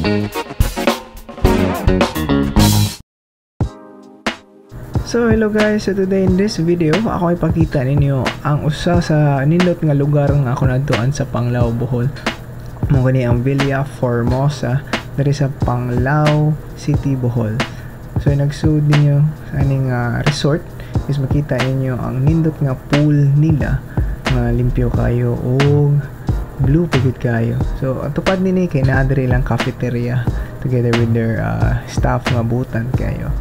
So hello guys, so today in this video ako ipakita ninyo ang usa sa nindot nga lugar nga ako nadtuan sa Panglao, Bohol. Mo gani ang Villa Formosa diri sa Panglao City, Bohol. So nagsuod ninyo sa aning resort is makita ninyo ang nindot nga pool nila nga limpyo kayo o blue pagid kayo. So ang tupad nini kay naa diri lang cafeteria together with their staff nga butan kayo.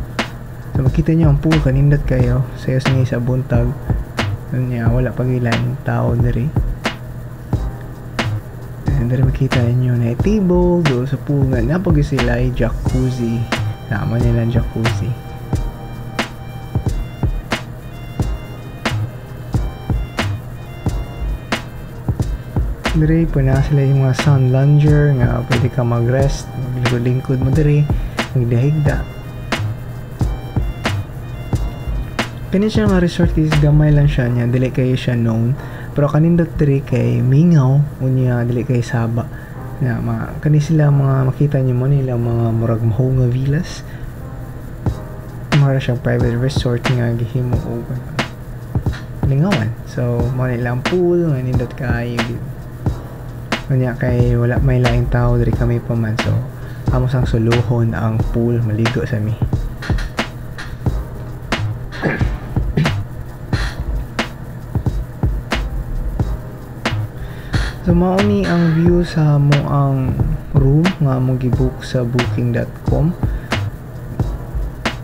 So makita nyo ang pool kanindot kayo sayos nga sa buntag niya wala pagilan tao diri. And diri makita nyo na table do sa pool nga napag sila ay jacuzzi. Naman nilang jacuzzi. Diri po na sila yung mga sun lounger nga pwede ka mag-rest, maglingkod mo diri, magdahigda. Kani siya nga resort is gamay lang siya niya, dili kayo siya known. Pero kanindot diri kay mingaw, unya dili kay saba. Na kani sila mga makita niyo mo nila mga murag maho nga villas. Mara siyang private resort nga gihimo og lingawan. So mo nilang pool nga nindot kayo. Unya kay wala may laing tao diri kami pa man, so amo sang suluhon ang pool maligo sa mi. So mauni ang view sa mo ang room nga mo gibook sa booking.com.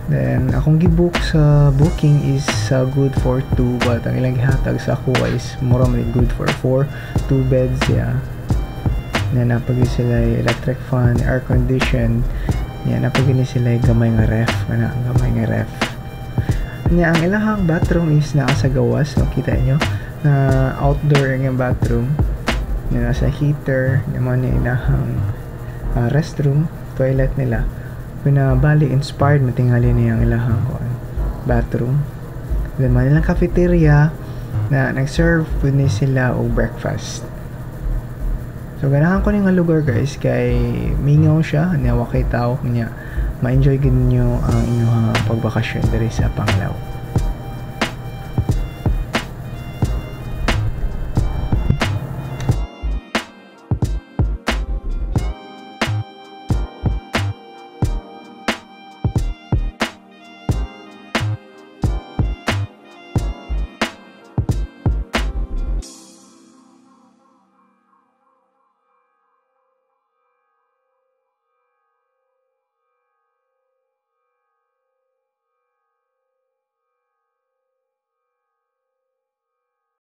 Then akong gibook sa booking is good for 2, but ang ilang gihatag sa ako is mura man good for 4, 2 beds ya. Na napagi sila electric fan, air condition. Ya napagi ni sila gamay nga ref, gamay nga ref. Nya ang ilahang bathroom is naa sa gawas, no kita nyo na outdoor nga bathroom. Na nasa heater, naman yung ilahang restroom, toilet nila. Pinabali inspired matingali niya ang ilahang bathroom. Then man nilang cafeteria na nag-serve po ni sila o breakfast. So ganahan ko nga lugar guys kay mingaw siya, niya wakay tao niya ma-enjoy gid niyo ang inyong pagbakasyon diri sa Panglao.